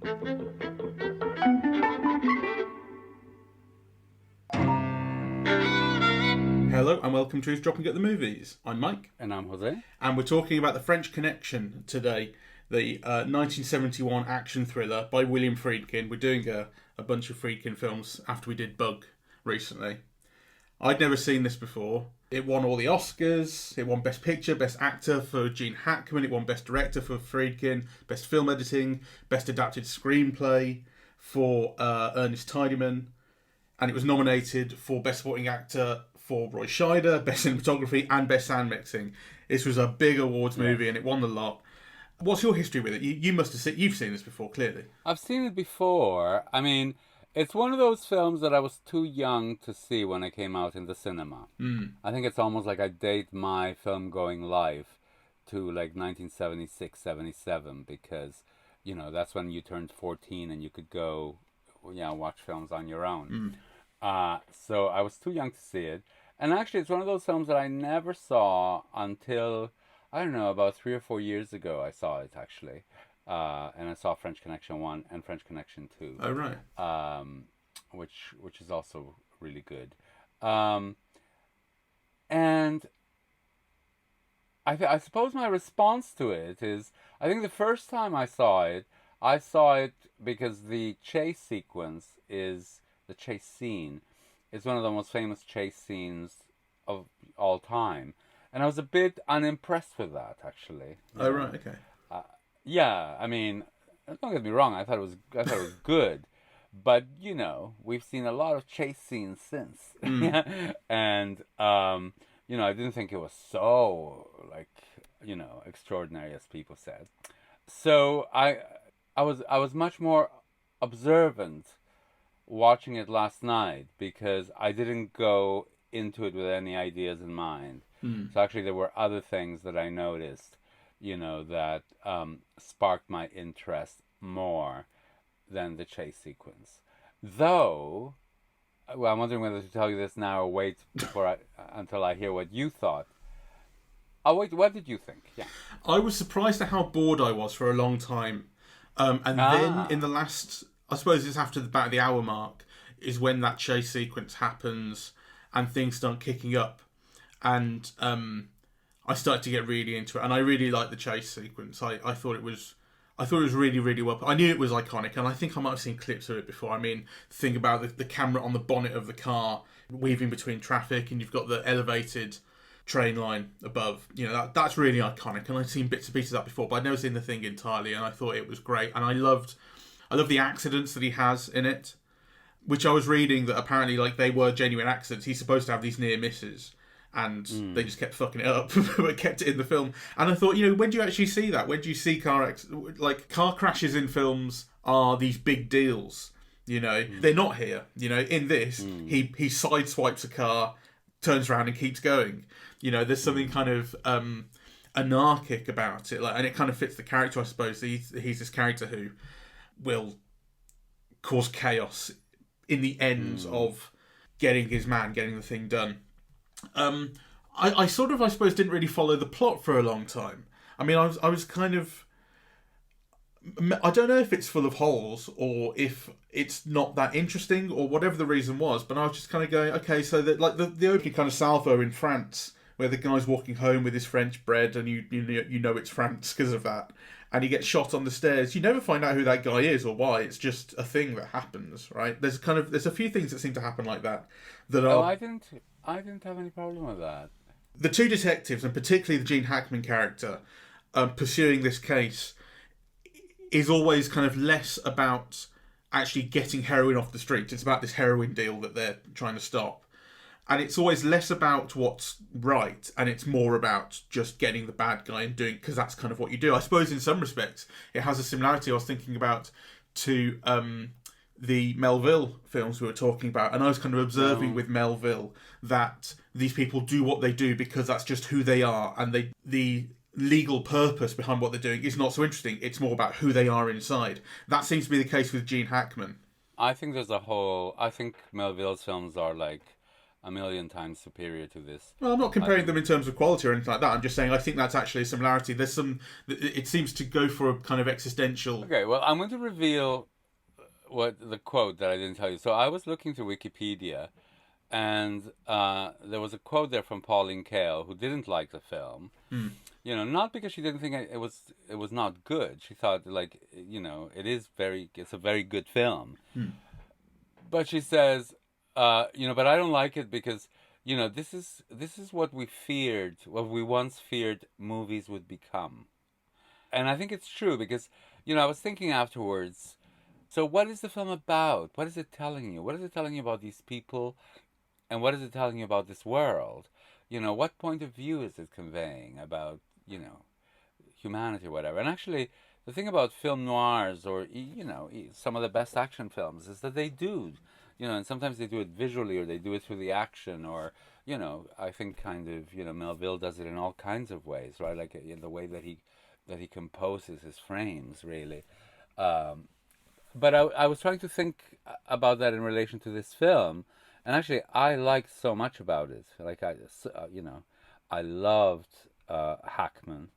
Hello and welcome to Eavesdropping at the Movies. I'm Mike. And I'm Jose. And we're talking about The French Connection today, the 1971 action thriller by William Friedkin. We're doing a bunch of Friedkin films after we did Bug recently. I'd never seen this before. It won all the Oscars. It won Best Picture, Best Actor for Gene Hackman. It won Best Director for Friedkin, Best Film Editing, Best Adapted Screenplay for Ernest Tidyman. And it was nominated for Best Supporting Actor for Roy Scheider, Best Cinematography, and Best Sound Mixing. This was a big awards movie, and it won the lot. What's your history with it? You must have you've seen this before, clearly. I've seen it before. I mean, it's one of those films that I was too young to see when it came out in the cinema. I think it's almost like I date my film-going life to like 1976, 77, because, you know, that's when you turned 14 and you could go, watch films on your own. So I was too young to see it. And actually, it's one of those films that I never saw until, I don't know, about 3 or 4 years ago. I saw it, actually. And I saw French Connection 1 and French Connection 2. Oh, right. Which is also really good. And I suppose my response to it is, I think the first time I saw it because the chase sequence the chase scene is one of the most famous chase scenes of all time. And I was a bit unimpressed with that, actually. Oh, right, okay. I mean, don't get me wrong, I thought it was good. But, you know, we've seen a lot of chase scenes since. And, I didn't think it was so, extraordinary as people said. So I was much more observant watching it last night because I didn't go into it with any ideas in mind. So actually there were other things that I noticed, that sparked my interest more than the chase sequence. Though, I'm wondering whether to tell you this now or wait until I hear what you thought. Oh, wait, what did you think? Yeah. I was surprised at how bored I was for a long time. Then in the last, I suppose it's after about the hour mark, is when that chase sequence happens and things start kicking up. And I started to get really into it. And I really liked the chase sequence. I thought it was really, really well. I knew it was iconic, and I think I might have seen clips of it before. I mean, think about the camera on the bonnet of the car weaving between traffic, and you've got the elevated train line above. That's really iconic, and I'd seen bits and pieces of that before, but I'd never seen the thing entirely, and I thought it was great. And I love the accidents that he has in it, which I was reading that apparently they were genuine accidents. He's supposed to have these near misses, and they just kept fucking it up, but kept it in the film. And I thought, when do you actually see that? When do you see car crashes in films are these big deals? They're not here. In this, he sideswipes a car, turns around and keeps going. There's something kind of anarchic about it, and it kind of fits the character, I suppose. He's this character who will cause chaos in the end of getting the thing done. I sort of, I suppose, didn't really follow the plot for a long time. I mean, I was kind of, I don't know if it's full of holes or if it's not that interesting or whatever the reason was, but I was just kind of going, okay, so that the opening kind of salvo in France where the guy's walking home with his French bread and you know it's France because of that, and he gets shot on the stairs. You never find out who that guy is or why. It's just a thing that happens, right? There's a few things that seem to happen like that are. I didn't have any problem with that. The two detectives, and particularly the Gene Hackman character, pursuing this case, is always kind of less about actually getting heroin off the street. It's about this heroin deal that they're trying to stop. And it's always less about what's right, and it's more about just getting the bad guy and doing, because that's kind of what you do. I suppose in some respects, it has a similarity I was thinking about to the Melville films we were talking about, and I was kind of observing with Melville that these people do what they do because that's just who they are, and the legal purpose behind what they're doing is not so interesting. It's more about who they are inside. That seems to be the case with Gene Hackman. I think Melville's films are like a million times superior to this. Well, I'm not comparing them in terms of quality or anything like that. I'm just saying I think that's actually a similarity. There's some. It seems to go for a kind of existential. Okay, well, I'm going to reveal what the quote that I didn't tell you. So I was looking through Wikipedia, and there was a quote there from Pauline Kael, who didn't like the film. You know, not because she didn't think it was not good. She thought, like, you know, it's a very good film. But she says, you know, but I don't like it because, you know, this is what we once feared movies would become. And I think it's true because, you know, I was thinking afterwards, so what is the film about? What is it telling you? What is it telling you about these people? And what is it telling you about this world? You know, what point of view is it conveying about, you know, humanity or whatever? And actually, the thing about film noirs or, you know, some of the best action films is that they do, you know, and sometimes they do it visually or they do it through the action or, you know, I think kind of, you know, Melville does it in all kinds of ways, right? Like in the way that he composes his frames, really. But I was trying to think about that in relation to this film, and actually I liked so much about it. Like you know, I loved Hackman,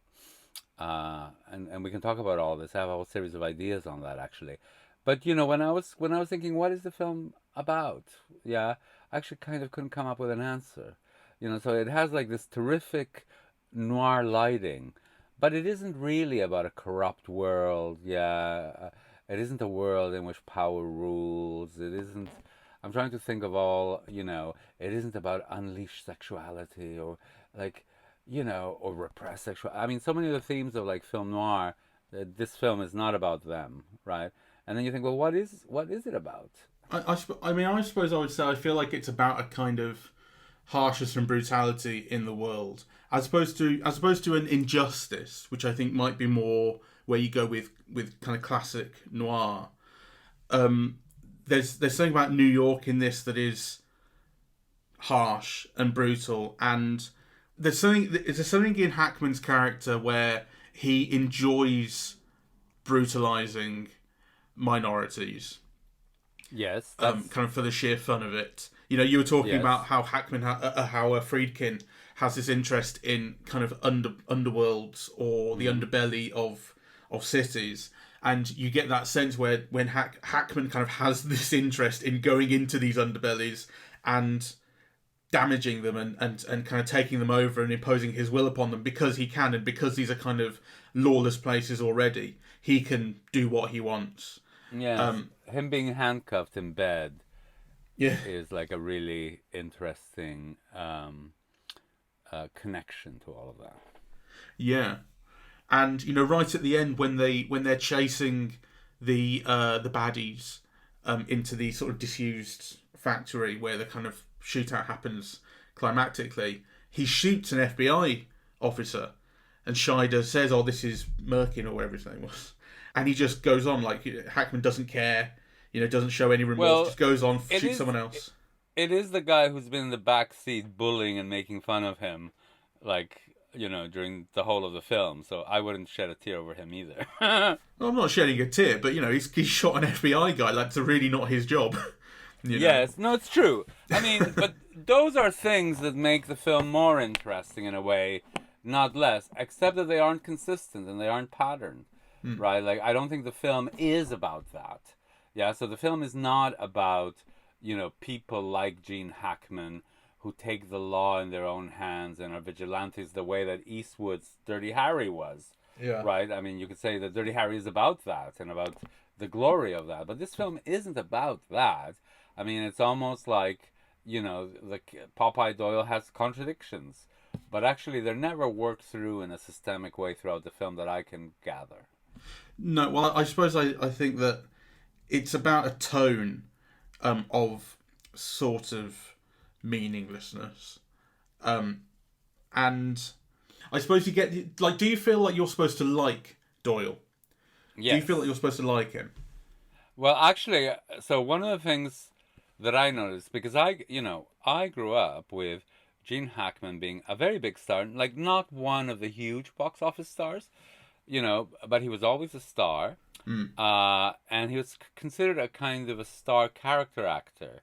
and we can talk about all this. I have a whole series of ideas on that actually. But you know, when I was thinking, what is the film about? Yeah, I actually kind of couldn't come up with an answer. You know, so it has like this terrific noir lighting, but it isn't really about a corrupt world. Yeah. It isn't a world in which power rules. It isn't. I'm trying to think of all, you know, it isn't about unleashed sexuality or, like, you know, or repressed sexuality. I mean, so many of the themes of, like, film noir, this film is not about them, right? And then you think, well, what is it about? I mean, I suppose I would say I feel like it's about a kind of harshness and brutality in the world, as opposed to an injustice, which I think might be more where you go with kind of classic noir. There's something about New York in this that is harsh and brutal, and there's something in Hackman's character where he enjoys brutalizing minorities. Yes, kind of for the sheer fun of it. You know, you were talking Yes. about how Hackman, how Friedkin has this interest in kind of underworlds or the underbelly of cities, and you get that sense where when Hackman kind of has this interest in going into these underbellies and damaging them and kind of taking them over and imposing his will upon them because he can, and because these are kind of lawless places already, he can do what he wants. Yes. Him being handcuffed in bed is like a really interesting connection to all of that. Yeah. And you know, right at the end, when they're chasing the baddies into the sort of disused factory where the kind of shootout happens climactically, he shoots an FBI officer, and Scheider says, "Oh, this is Merkin," or whatever his name was, and he just goes on like Hackman doesn't care, you know, doesn't show any remorse, just goes on, shoots someone else. It is the guy who's been in the back seat bullying and making fun of him, like, you know, during the whole of the film. So I wouldn't shed a tear over him either. Well, I'm not shedding a tear, but you know, he's shot an FBI guy. That's really not his job. You know? Yes, no, it's true. I mean, but those are things that make the film more interesting in a way, not less, except that they aren't consistent and they aren't patterned, right? Like, I don't think the film is about that. Yeah, so the film is not about, you know, people like Gene Hackman who take the law in their own hands and are vigilantes the way that Eastwood's Dirty Harry was. Yeah. Right? I mean, you could say that Dirty Harry is about that and about the glory of that. But this film isn't about that. I mean, it's almost like, you know, Popeye Doyle has contradictions. But actually, they're never worked through in a systemic way throughout the film that I can gather. No, well, I suppose I think that it's about a tone of sort of meaninglessness. And I suppose you get, like, do you feel like you're supposed to like Doyle? Yes. Do you feel like you're supposed to like him? Well, actually, so one of the things that I noticed, because I grew up with Gene Hackman being a very big star, like not one of the huge box office stars, you know, but he was always a star. And he was considered a kind of a star character actor.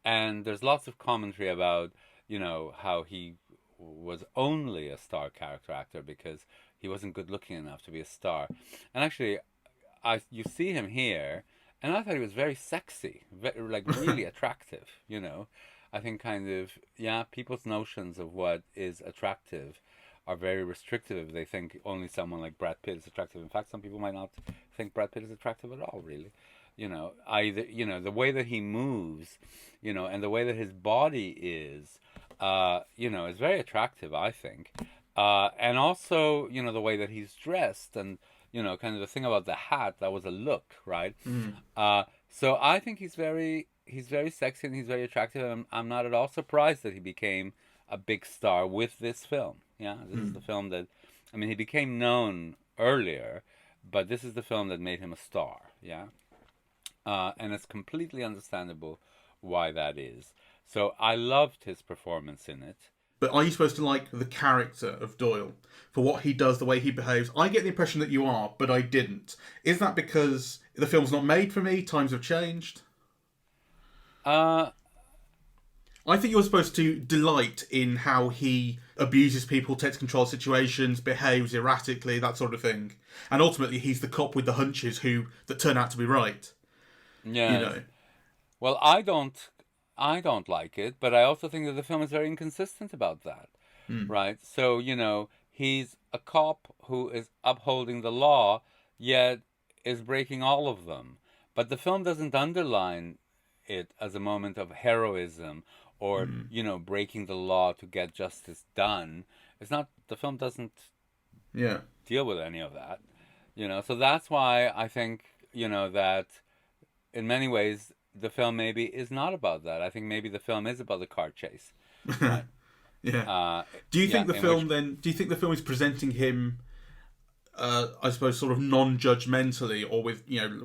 And there's lots of commentary about, how he was only a star character actor because he wasn't good looking enough to be a star. And actually, you see him here, and I thought he was very sexy, like really attractive. I think kind of, people's notions of what is attractive are very restrictive if they think only someone like Brad Pitt is attractive. In fact, some people might not think Brad Pitt is attractive at all, really. The way that he moves, and the way that his body is, is very attractive, I think. And also, the way that he's dressed and, kind of the thing about the hat, that was a look, right? So I think he's very sexy and he's very attractive. And I'm not at all surprised that he became a big star with this film. Yeah, this is the film that, he became known earlier, but this is the film that made him a star. Yeah. And it's completely understandable why that is. So I loved his performance in it. But are you supposed to like the character of Doyle for what he does, the way he behaves? I get the impression that you are, but I didn't. Is that because the film's not made for me? Times have changed? I think you're supposed to delight in how he abuses people, takes control of situations, behaves erratically, that sort of thing. And ultimately, he's the cop with the hunches that turn out to be right. Yeah. Well, I don't like it, but I also think that the film is very inconsistent about that. Right? So, he's a cop who is upholding the law, yet is breaking all of them. But the film doesn't underline it as a moment of heroism or, breaking the law to get justice done. It's not, the film doesn't deal with any of that. So that's why I think, that in many ways, the film maybe is not about that. I think maybe the film is about the car chase. Right? Do you think the film is presenting him, I suppose, sort of non-judgmentally, or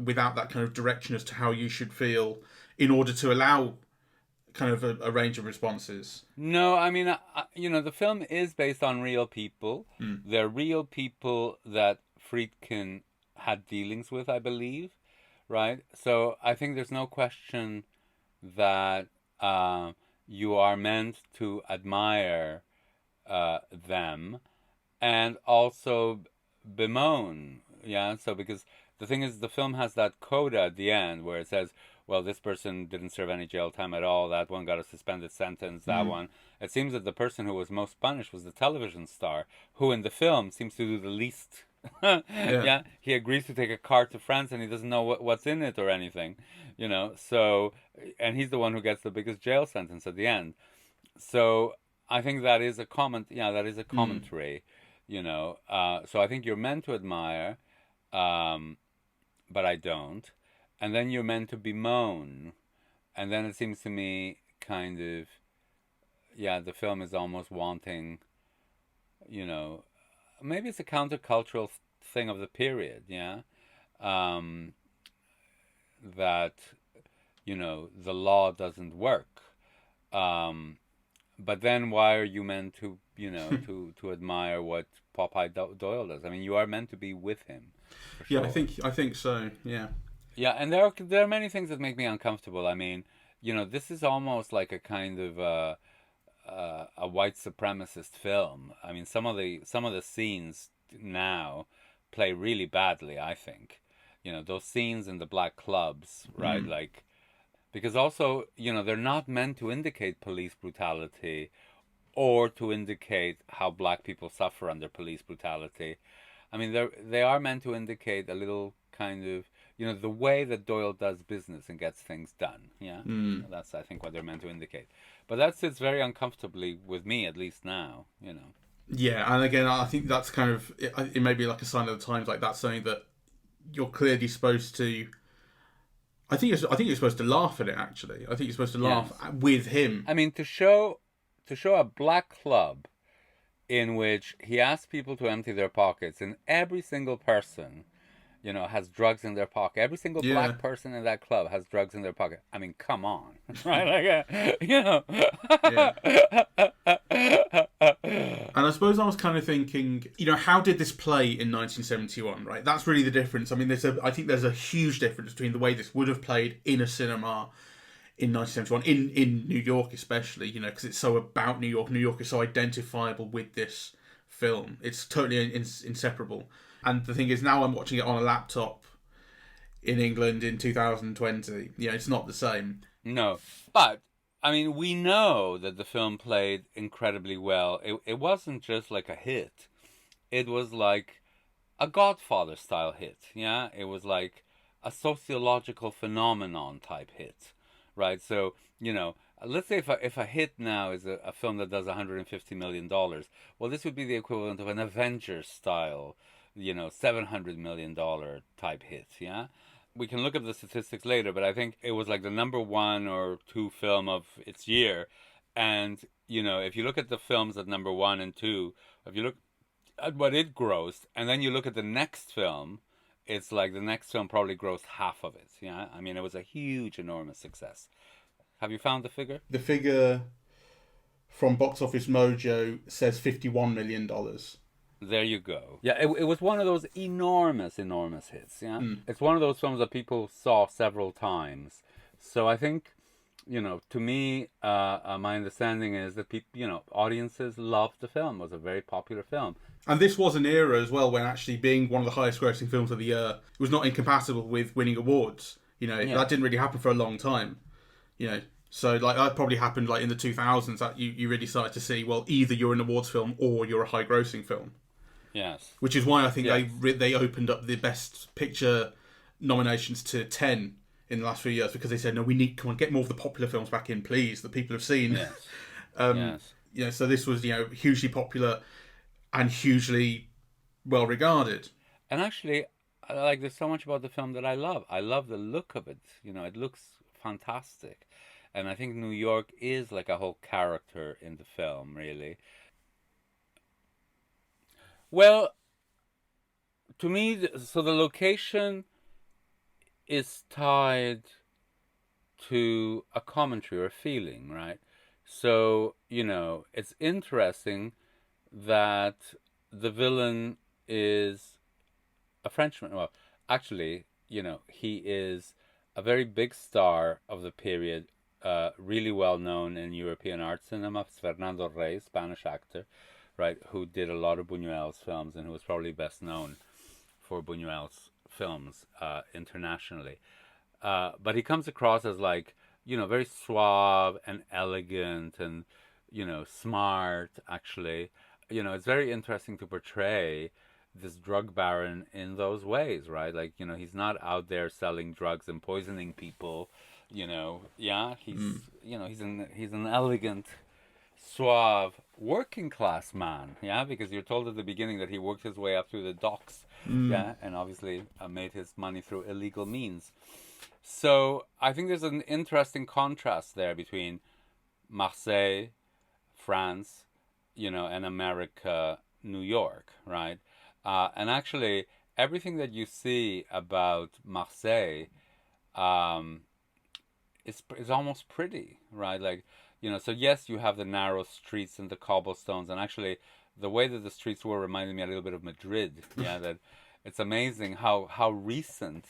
without that kind of direction as to how you should feel in order to allow kind of a range of responses? No, the film is based on real people. They're real people that Friedkin had dealings with, I believe. Right? So I think there's no question that you are meant to admire them and also bemoan. Yeah? So because the thing is, the film has that coda at the end where it says, well, this person didn't serve any jail time at all. That one got a suspended sentence. That one. It seems that the person who was most punished was the television star, who in the film seems to do the least. He agrees to take a car to France and he doesn't know what's in it or anything, so, and he's the one who gets the biggest jail sentence at the end. So I think that is a commentary, so I think you're meant to admire, but I don't. And then you're meant to bemoan, and then it seems to me kind of, the film is almost wanting, maybe it's a countercultural thing of the period, that, the law doesn't work. But then why are you meant to, to admire what Popeye Doyle does? You are meant to be with him. Sure. I think so, yeah. Yeah, and there are many things that make me uncomfortable. This is almost like a kind of a white supremacist film. Some of the scenes now play really badly, I think. Those scenes in the black clubs, right? Because also, they're not meant to indicate police brutality or to indicate how black people suffer under police brutality. They are meant to indicate a little kind of, the way that Doyle does business and gets things done. Yeah, that's, I think, what they're meant to indicate. But that sits very uncomfortably with me, at least now. Yeah, and again, I think that's kind of it may be like a sign of the times. Like that's something that you're clearly supposed to. I think you're supposed to laugh at it. Actually, I think you're supposed to laugh with him. To show a black club in which he asks people to empty their pockets, and every single person, has drugs in their pocket. Every single black person in that club has drugs in their pocket. Come on, right? And I suppose I was kind of thinking, how did this play in 1971, right? That's really the difference. I think there's a huge difference between the way this would have played in a cinema in 1971 in New York, especially, you know, because it's so about New York. New York is so identifiable with this film. It's totally inseparable. And the thing is, now I'm watching it on a laptop in England in 2020. You know, it's not the same. No, but I mean, we know that the film played incredibly well. It wasn't just like a hit. It was like a Godfather style hit. Yeah, it was like a sociological phenomenon type hit, right? So, you know, let's say if a hit now is a film that does $150 million, well, this would be the equivalent of an Avengers style, you know, $700 million type hit. Yeah. We can look at the statistics later, but I think it was like the number 1 or 2 film of its year. And, you know, if you look at the films at number 1 and 2, if you look at what it grossed, and then you look at the next film, it's like the next film probably grossed half of it. Yeah, I mean, it was a huge, enormous success. Have you found the figure? The figure from Box Office Mojo says $51 million. There you go. Yeah, it was one of those enormous hits. Yeah, It's one of those films that people saw several times. So I think, you know, to me, my understanding is that people, you know, audiences loved the film. It was a very popular film. And this was an era as well when actually being one of the highest grossing films of the year was not incompatible with winning awards. You know, that didn't really happen for a long time. You know, so like that probably happened like in the 2000s that you really started to see, well, either you're an awards film or you're a high grossing film. Yes. Which is why I think they opened up the Best Picture nominations to 10 in the last few years, because they said, no, we need, come on, get more of the popular films back in, please, that people have seen. Yes. Yes. You know, so this was, you know, hugely popular and hugely well regarded. And actually, like, there's so much about the film that I love. I love the look of it. You know, it looks fantastic. And I think New York is like a whole character in the film, really. Well, to me, so the location is tied to a commentary or a feeling, right? So, you know, it's interesting that the villain is a Frenchman. Well, actually, you know, he is a very big star of the period, really well known in European art cinema. It's Fernando Rey, Spanish actor, right, who did a lot of Buñuel's films and who was probably best known for Buñuel's films internationally. But he comes across as, like, you know, very suave and elegant and, you know, smart, actually. You know, it's very interesting to portray this drug baron in those ways, right? Like, you know, he's not out there selling drugs and poisoning people, you know. Yeah, he's, you know, he's an elegant, suave, working class man, yeah, because you're told at the beginning that he worked his way up through the docks, yeah, and obviously made his money through illegal means. So I think there's an interesting contrast there between Marseille, France, you know, and America, New York, right? And actually, everything that you see about Marseille is almost pretty, right? Like, you know, so yes, you have the narrow streets and the cobblestones, and actually, the way that the streets were reminded me a little bit of Madrid. Yeah, that it's amazing how recent,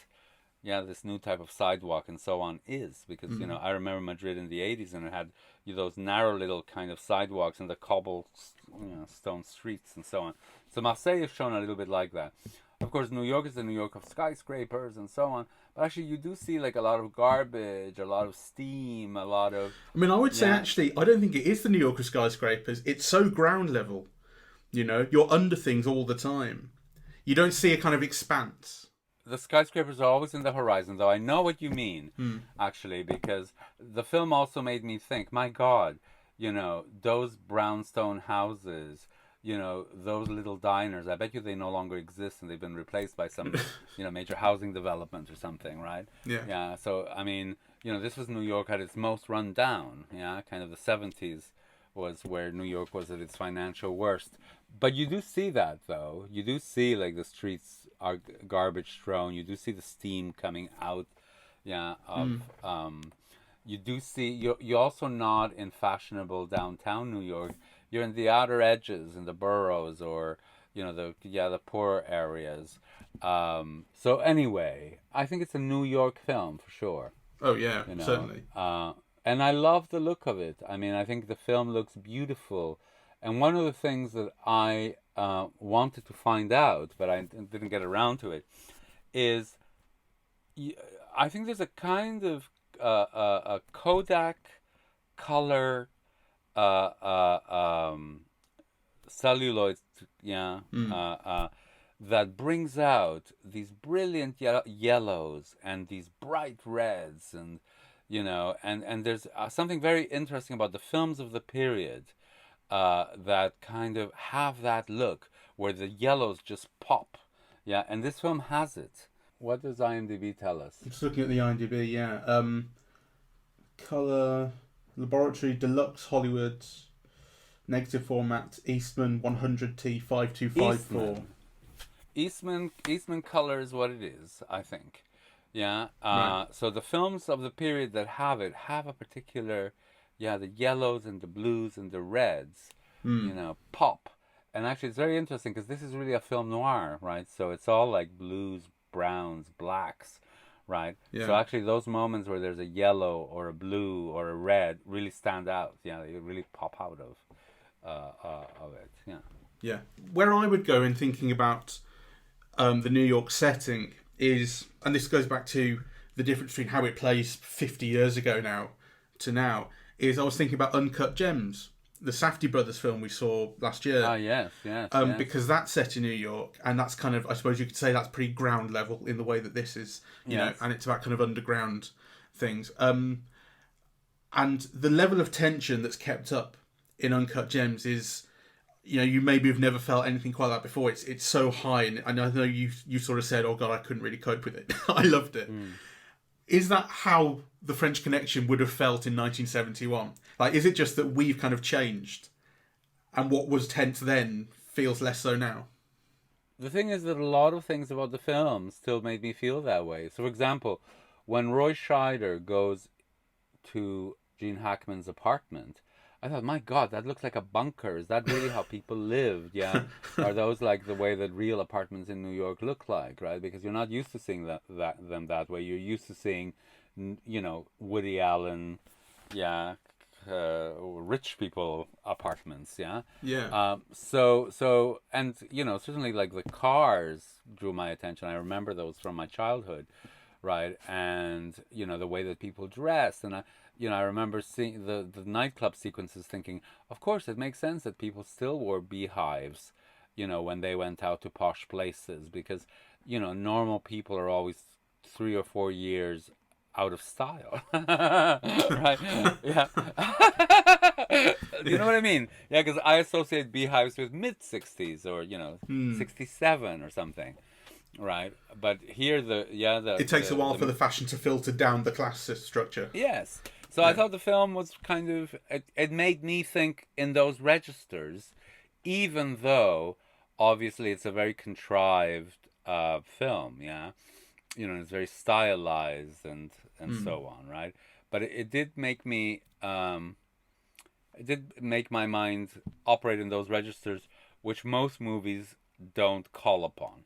yeah, this new type of sidewalk and so on is, because you know, I remember Madrid in the 80s, and it had those narrow little kind of sidewalks and the cobblestone streets and so on. So Marseille is shown a little bit like that. Of course, New York is the New York of skyscrapers and so on. But actually, you do see like a lot of garbage, a lot of steam, a lot of... I mean, I would say actually, I don't think it is the New York of skyscrapers. It's so ground level. You know, you're under things all the time. You don't see a kind of expanse. The skyscrapers are always in the horizon, though. I know what you mean, actually, because the film also made me think, my God, you know, those brownstone houses, you know, those little diners, I bet you they no longer exist and they've been replaced by some, you know, major housing development or something, right? Yeah. Yeah, so, I mean, you know, this was New York at its most run down, yeah, kind of the 70s was where New York was at its financial worst. But you do see that, though. You do see, like, the streets are garbage strewn. You do see the steam coming out, yeah, of... you do see... You're also not in fashionable downtown New York. You're in the outer edges, in the boroughs, or, you know, the poorer areas. So anyway, I think it's a New York film, for sure. Oh yeah, you know. certainly. And I love the look of it. I mean, I think the film looks beautiful. And one of the things that I wanted to find out, but I didn't get around to it, is I think there's a kind of a Kodak color celluloid, yeah, that brings out these brilliant yellows and these bright reds, and and there's something very interesting about the films of the period that kind of have that look where the yellows just pop, yeah, and this film has it. What does IMDb tell us? I'm just looking at the IMDb. Yeah, color laboratory deluxe Hollywood. Negative format, Eastman 100T 5254. Eastman color is what it is, I think. Yeah. Right. So the films of the period that have it have a particular, the yellows and the blues and the reds, pop. And actually, it's very interesting because this is really a film noir, right? So it's all like blues, browns, blacks, right? Yeah. So actually, those moments where there's a yellow or a blue or a red really stand out. Yeah, they really pop out of it. Yeah. Yeah. Where I would go in thinking about the New York setting is, and this goes back to the difference between how it plays 50 years ago now to now, is I was thinking about Uncut Gems, the Safdie brothers film we saw last year. Oh, yes. Because that's set in New York, and that's kind of, I suppose you could say that's pretty ground level in the way that this is, you know, and it's about kind of underground things. And the level of tension that's kept up in Uncut Gems is, you maybe have never felt anything quite like that before. It's so high, and I know you sort of said, "Oh God, I couldn't really cope with it." I loved it. Is that how the French Connection would have felt in 1971? Like, is it just that we've kind of changed, and what was tense then feels less so now? The thing is that a lot of things about the film still made me feel that way. So, for example, when Roy Scheider goes to Gene Hackman's apartment, I thought, my God, that looks like a bunker. Is that really how people lived? Yeah, are those like the way that real apartments in New York look like, right? Because you're not used to seeing them that way. You're used to seeing, Woody Allen, rich people apartments, yeah. Yeah. So and certainly like the cars drew my attention. I remember those from my childhood, right? And the way that people dressed, and I remember seeing the nightclub sequences, thinking, of course, it makes sense that people still wore beehives, when they went out to posh places, because, normal people are always 3 or 4 years out of style, right? Yeah. You know what I mean? Yeah, because I associate beehives with mid-60s or, 67 or something. Right, but here it takes a while for the fashion to filter down the class structure. Yes, so I thought the film was kind of it made me think in those registers, even though obviously it's a very contrived film. Yeah, it's very stylized and so on. Right, but it did make me it did make my mind operate in those registers, which most movies don't call upon.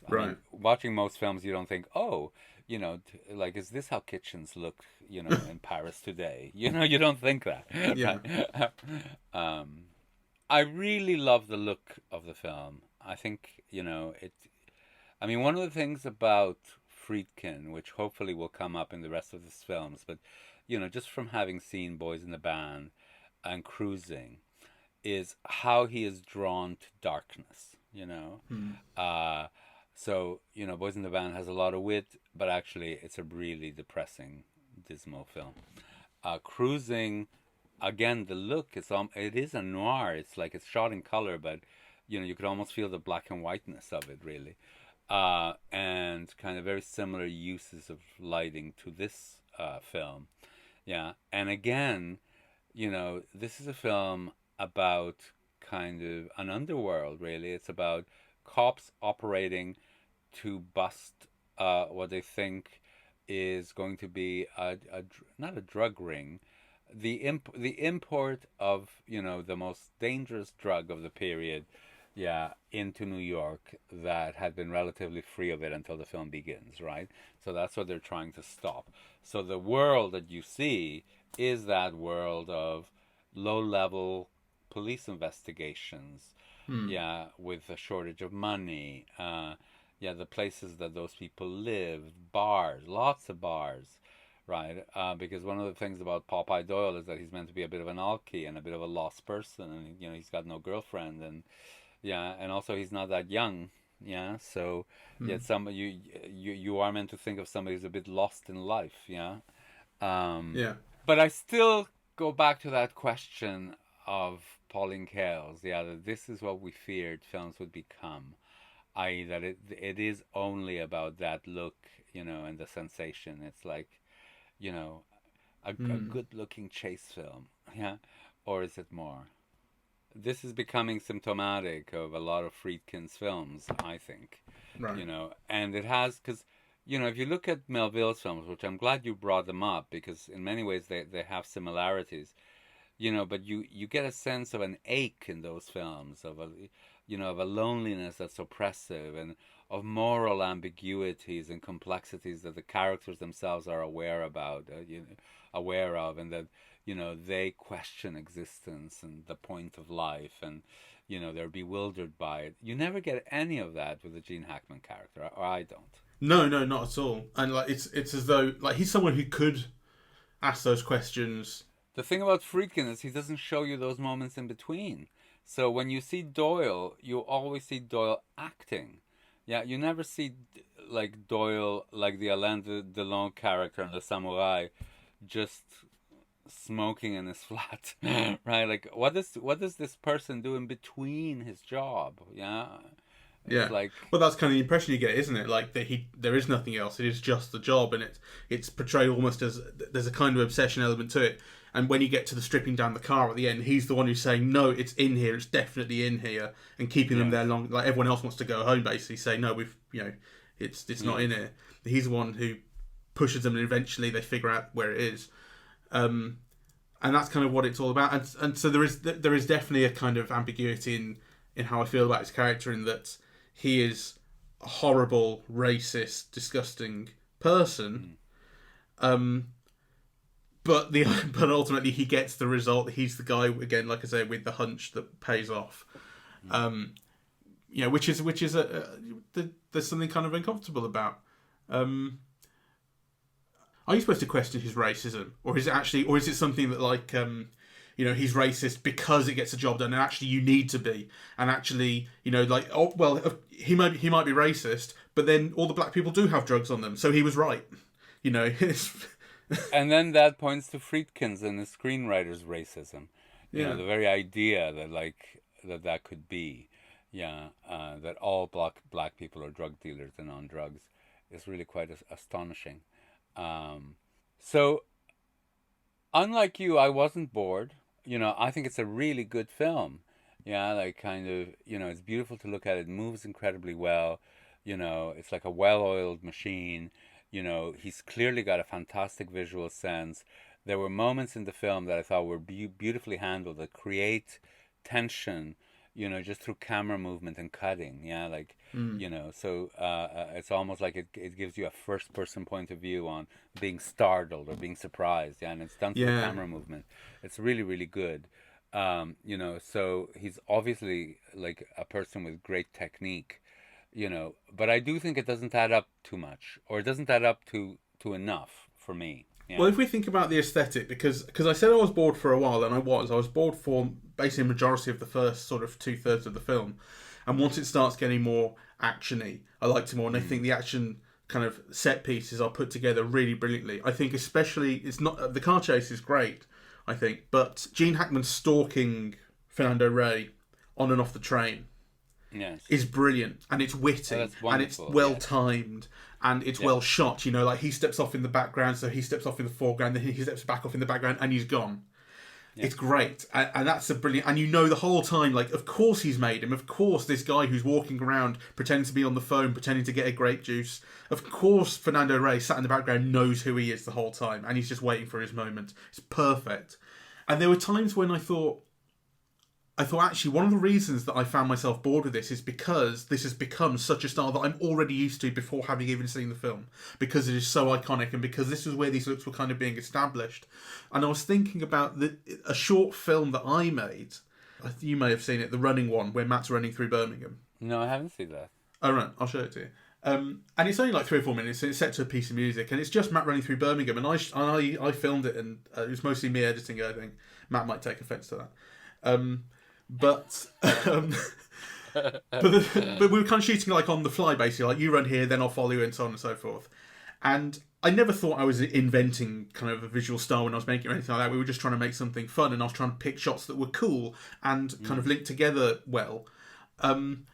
I mean, watching most films, you don't think, oh, like, is this how kitchens look, in Paris today? You don't think that. Yeah. Right? I really love the look of the film. I think, I mean, one of the things about Friedkin, which hopefully will come up in the rest of his films, but, just from having seen Boys in the Band and Cruising, is how he is drawn to darkness. So Boys in the Band has a lot of wit, but actually it's a really depressing, dismal film. Cruising, again, the look it is a noir. It's like it's shot in color, but you could almost feel the black and whiteness of it, really, and kind of very similar uses of lighting to this film. Yeah, and again, this is a film about kind of an underworld, really. It's about cops operating to bust what they think is going to be not a drug ring, the import of the most dangerous drug of the period into New York that had been relatively free of it until the film begins, right? So that's what they're trying to stop. So the world that you see is that world of low-level police investigations, with a shortage of money, the places that those people live, bars, lots of bars, right? Because one of the things about Popeye Doyle is that he's meant to be a bit of an alkie and a bit of a lost person, and he's got no girlfriend, and and also he's not that young, So some you are meant to think of somebody who's a bit lost in life, But I still go back to that question of Pauline Kael's, that this is what we feared films would become, i.e. that it is only about that look, and the sensation. It's like, a good-looking chase film, or is it more? This is becoming symptomatic of a lot of Friedkin's films, I think. Right. And it has, because, if you look at Melville's films, which I'm glad you brought them up, because in many ways they have similarities, but you get a sense of an ache in those films, of a loneliness that's oppressive, and of moral ambiguities and complexities that the characters themselves are aware of, and that they question existence and the point of life, and they're bewildered by it. You never get any of that with the Gene Hackman character, or I don't. No, not at all. And like it's as though like he's someone who could ask those questions. The thing about Friedkin is he doesn't show you those moments in between. So when you see Doyle, you always see Doyle acting. You never see like Doyle, like the Alain Delon character in The Samurai, just smoking in his flat, right? Like what does this person do in between his job? It's like, well, that's kind of the impression you get, isn't it? Like there is nothing else. It is just the job, and it's portrayed almost as there's a kind of obsession element to it. And when you get to the stripping down the car at the end, he's the one who's saying, "No, it's in here. It's definitely in here," and keeping them there long. Like everyone else wants to go home, basically saying, "No, it's not in here." He's the one who pushes them, and eventually they figure out where it is. And that's kind of what it's all about. And so there is definitely a kind of ambiguity in how I feel about his character, in that he is a horrible, racist, disgusting person. But ultimately he gets the result. He's the guy, again, like I say, with the hunch that pays off. Which is there's something kind of uncomfortable about. Are you supposed to question his racism, or is it something that like he's racist because it gets the job done, and actually you need to be, and actually he might be racist, but then all the black people do have drugs on them, so he was right, And then that points to Friedkin's and the screenwriter's racism. The very idea that that could be, that all black people are drug dealers and on drugs, is really quite astonishing. So, unlike you, I wasn't bored. I think it's a really good film. It's beautiful to look at. It moves incredibly well. It's like a well-oiled machine. He's clearly got a fantastic visual sense. There were moments in the film that I thought were beautifully handled, that create tension, just through camera movement and cutting. So it's almost like it gives you a first-person point of view on being startled or being surprised. And it's done through camera movement. It's really, really good. So he's obviously like a person with great technique. But I do think it doesn't add up too much, or it doesn't add up to enough for me. Well, if we think about the aesthetic, because I said I was bored for a while, and I was bored for basically a majority of the first sort of 2/3 of the film, and once it starts getting more actiony, I liked it more, and I think the action kind of set pieces are put together really brilliantly. I think especially the car chase is great, I think, but Gene Hackman stalking Fernando Rey on and off the train. Yes. Is brilliant, and it's witty, and it's well timed, and it's well shot. Like he steps off in the background, so he steps off in the foreground, then he steps back off in the background, and he's gone. It's great, and that's a brilliant. And the whole time, like, of course he's made him. Of course, this guy who's walking around pretending to be on the phone, pretending to get a grape juice. Of course, Fernando Rey sat in the background knows who he is the whole time, and he's just waiting for his moment. It's perfect. And there were times when I thought, I thought actually one of the reasons that I found myself bored with this is because this has become such a style that I'm already used to before having even seen the film, because it is so iconic and because this was where these looks were kind of being established. And I was thinking about a short film that I made. You may have seen it, the running one where Matt's running through Birmingham. No, I haven't seen that. Oh, right, I'll show it to you. And it's only like 3 or 4 minutes, and it's set to a piece of music, and it's just Matt running through Birmingham, and I filmed it, and it was mostly me editing it, I think. Matt might take offence to that. But we were kind of shooting like on the fly, basically, like you run here, then I'll follow you, and so on and so forth. And I never thought I was inventing kind of a visual style when I was making it or anything like that. We were just trying to make something fun, and I was trying to pick shots that were cool and kind of linked together well. And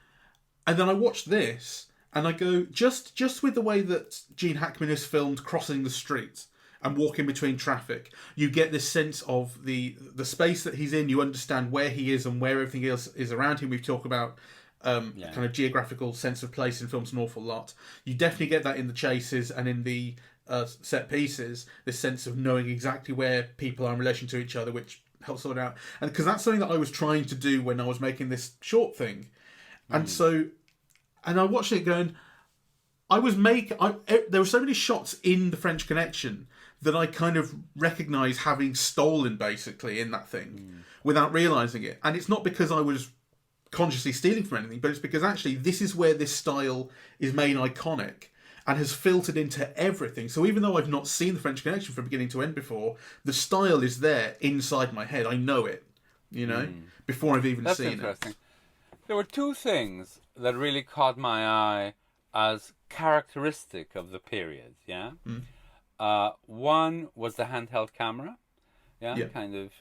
then I watched this, and I go, just with the way that Gene Hackman is filmed crossing the street and walking between traffic, you get this sense of the space that he's in. You understand where he is and where everything else is around him. We've talked about kind of geographical sense of place in films an awful lot. You definitely get that in the chases and in the set pieces, this sense of knowing exactly where people are in relation to each other, which helps sort it out. And because that's something that I was trying to do when I was making this short thing. And so, and I watched it going, there were so many shots in The French Connection that I kind of recognise having stolen, basically, in that thing, without realising it. And it's not because I was consciously stealing from anything, but it's because actually this is where this style is made iconic and has filtered into everything. So even though I've not seen The French Connection from beginning to end before, the style is there inside my head. I know it, before I've even seen it. There were two things that really caught my eye as characteristic of the period, one was the handheld camera, kind of,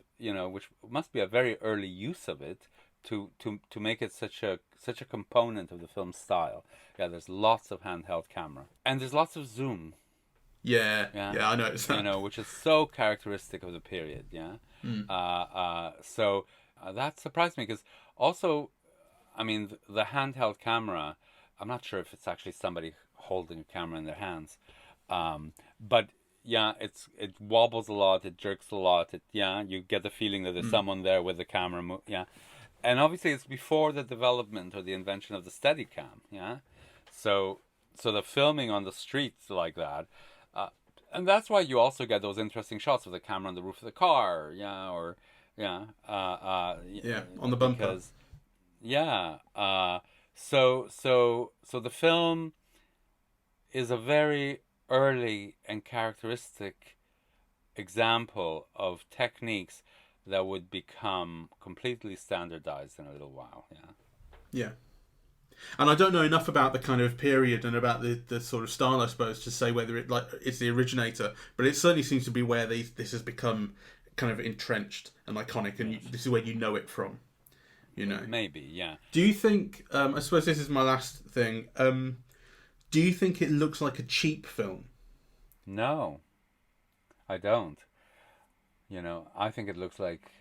which must be a very early use of it to make it such a component of the film style. There's lots of handheld camera, and there's lots of zoom. Yeah, I noticed that. Which is so characteristic of the period. So that surprised me, because also, I mean, the handheld camera, I'm not sure if it's actually somebody holding a camera in their hands, but it wobbles a lot, it jerks a lot, you get the feeling that there's someone there with the camera, and obviously it's before the development or the invention of the Steadicam, so the filming on the streets like that, and that's why you also get those interesting shots of the camera on the roof of the car, on the bumper. So the film is a very early and characteristic example of techniques that would become completely standardized in a little while. Yeah. And I don't know enough about the kind of period and about the sort of style, I suppose, to say whether it's the originator, but it certainly seems to be where this has become kind of entrenched and iconic, and this is where you know it from. Maybe, yeah. Do you think, I suppose this is my last thing, do you think it looks like a cheap film? No, I don't. I think it looks like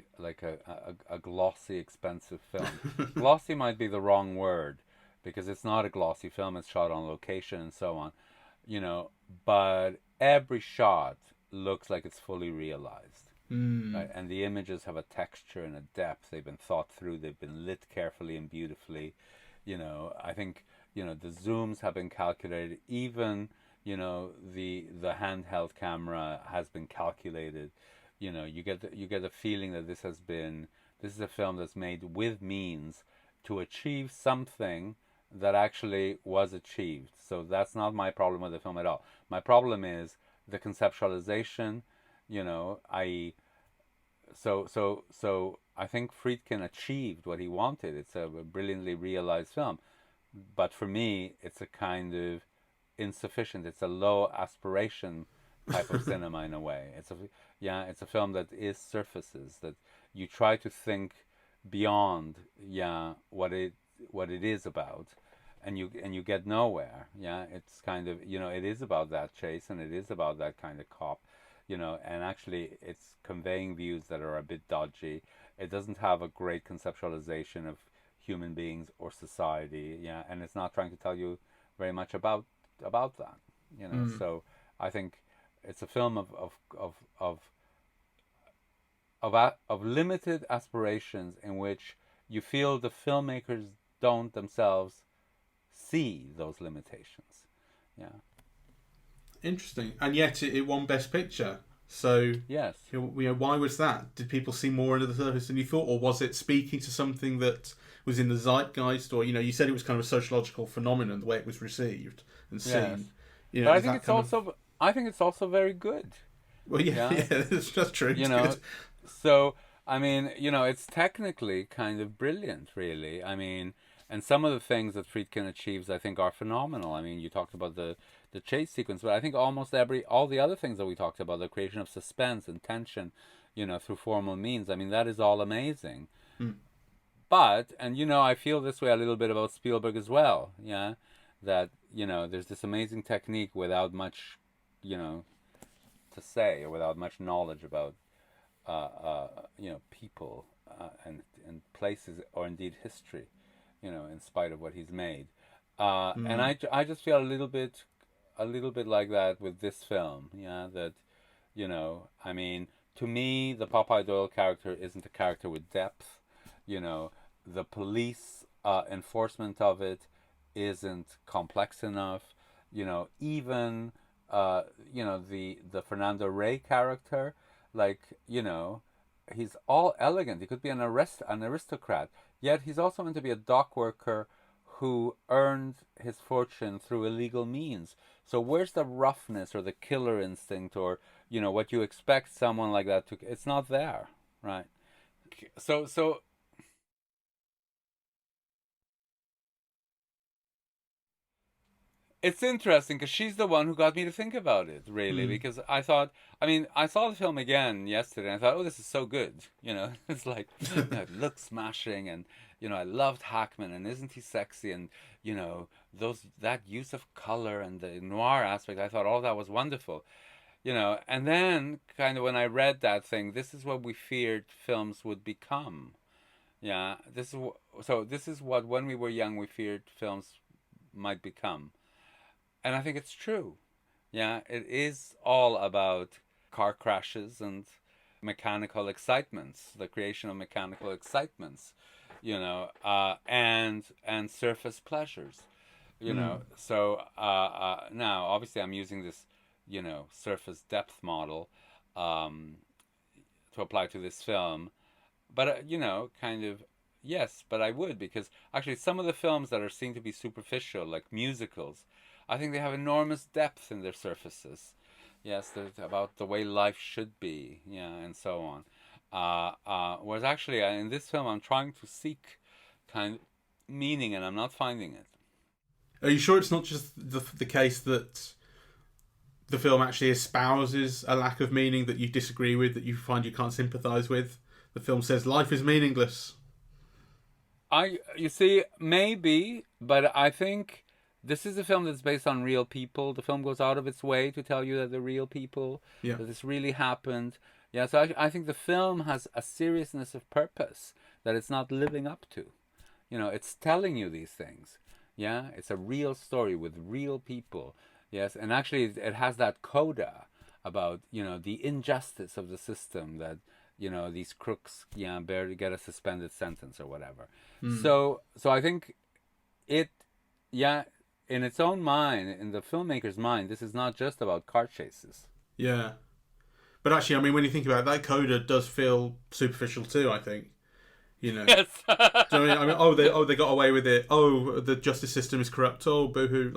a glossy, expensive film. Glossy might be the wrong word, because it's not a glossy film. It's shot on location and so on, but every shot looks like it's fully realized. Right? And the images have a texture and a depth. They've been thought through. They've been lit carefully and beautifully. I think the zooms have been calculated. Even the handheld camera has been calculated. You get a feeling that this is a film that's made with means to achieve something that actually was achieved. So that's not my problem with the film at all. My problem is the conceptualization. I think Friedkin achieved what he wanted. It's a brilliantly realized film, but for me, it's a kind of insufficient. It's a low aspiration type of cinema in a way. It's a film that is surfaces, that you try to think beyond what it is about, and you get nowhere. It's kind of it is about that chase, and it is about that kind of cop. And actually it's conveying views that are a bit dodgy. It doesn't have a great conceptualization of human beings or society, and it's not trying to tell you very much about that, So I think it's a film of limited aspirations in which you feel the filmmakers don't themselves see those limitations. Yeah. Interesting. And yet it won Best Picture. So, Yes. Why was that? Did people see more under the surface than you thought? Or was it speaking to something that was in the zeitgeist? Or, you said it was kind of a sociological phenomenon, the way it was received and seen. Yes. But I think it's also very good. Well, yeah, that's true. Good. So, I mean, it's technically kind of brilliant, really. I mean, and some of the things that Friedkin achieves, I think, are phenomenal. I mean, you talked about the chase sequence, but I think almost all the other things that we talked about, the creation of suspense and tension, through formal means, I mean, that is all amazing. But, and I feel this way a little bit about Spielberg as well, yeah, that, there's this amazing technique without much, to say, or without much knowledge about, people and places, or indeed history, in spite of what he's made. And I just feel a little bit like that with this film, yeah, that, I mean, to me, the Popeye Doyle character isn't a character with depth, the police enforcement of it isn't complex enough, even, the Fernando Rey character, like, he's all elegant. He could be an aristocrat, yet he's also meant to be a dock worker who earned his fortune through illegal means. So where's the roughness or the killer instinct, or what you expect someone like that to? It's not there, right? So it's interesting because she's the one who got me to think about it, really, because I thought, I mean, I saw the film again yesterday and I thought, oh, this is so good. It's like, it looks smashing, and, I loved Hackman, and isn't he sexy, and, that use of color and the noir aspect, I thought all that was wonderful. And then kind of when I read that thing, this is what we feared films would become. Yeah, this is what when we were young we feared films might become. And I think it's true. Yeah, it is all about car crashes and mechanical excitements, the creation of mechanical excitements, and surface pleasures, So now, obviously, I'm using this, surface depth model to apply to this film. But, kind of, yes, but I would, because actually some of the films that are seen to be superficial, like musicals, I think they have enormous depth in their surfaces. Yes, they're about the way life should be, yeah, and so on. Whereas actually, in this film, I'm trying to seek kind of meaning, and I'm not finding it. Are you sure it's not just the case that the film actually espouses a lack of meaning that you disagree with, that you find you can't sympathise with? The film says life is meaningless. You see, maybe, but I think this is a film that's based on real people. The film goes out of its way to tell you that they're real people, that this really happened. Yeah, so I think the film has a seriousness of purpose that it's not living up to. It's telling you these things. Yeah, it's a real story with real people. Yes, and actually it has that coda about, the injustice of the system, that, these crooks, barely get a suspended sentence or whatever. So I think it, in its own mind, in the filmmaker's mind, this is not just about car chases. Yeah. But actually, I mean, when you think about it, that coda does feel superficial too, I think. Yes. Do you know what I mean? They got away with it. Oh, the justice system is corrupt. Oh, boo-hoo.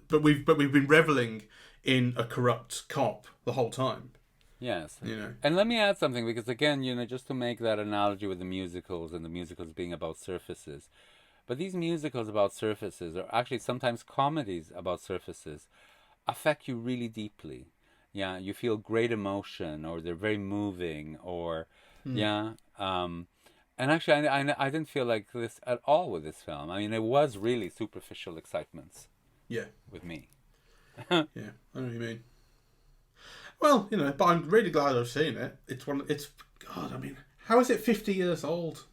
But we've been reveling in a corrupt cop the whole time. Yes. And let me add something, because again, just to make that analogy with the musicals, and the musicals being about surfaces. But these musicals about surfaces, or actually sometimes comedies about surfaces, affect you really deeply. Yeah, you feel great emotion, or they're very moving, or and actually I didn't feel like this at all with this film. I mean, it was really superficial excitements. Yeah. With me. Yeah, I know what you mean. Well, but I'm really glad I've seen it. God, I mean, how is it 50 years old?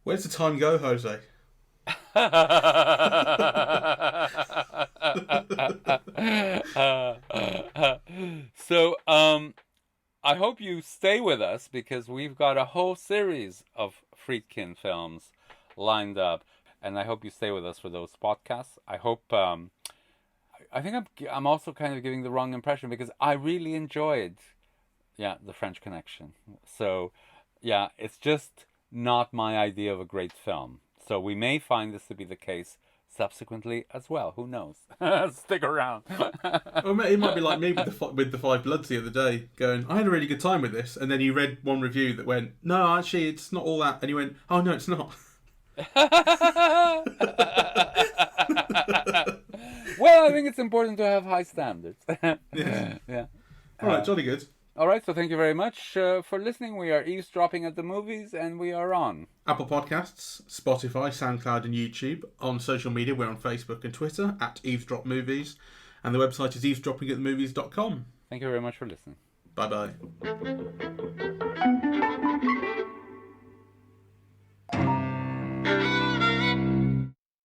Where does the time go, Jose? So, I hope you stay with us because we've got a whole series of Friedkin films lined up. And I hope you stay with us for those podcasts. I hope... I think I'm also kind of giving the wrong impression because I really enjoyed, The French Connection. So, it's just not my idea of a great film. So we may find this to be the case subsequently as well. Who knows? Stick around. Well, it might be like me with the Five Bloods the other day, going, I had a really good time with this, and then you read one review that went, no, actually, it's not all that, and you went, oh no, it's not. Well, I think it's important to have high standards. Yeah. All right, jolly good. All right, so thank you very much for listening. We are eavesdropping at the movies, and we are on Apple Podcasts, Spotify, SoundCloud, and YouTube. On social media, we're on Facebook and Twitter at Eavesdrop Movies, and the website is eavesdroppingatthemovies.com. Thank you very much for listening. Bye-bye.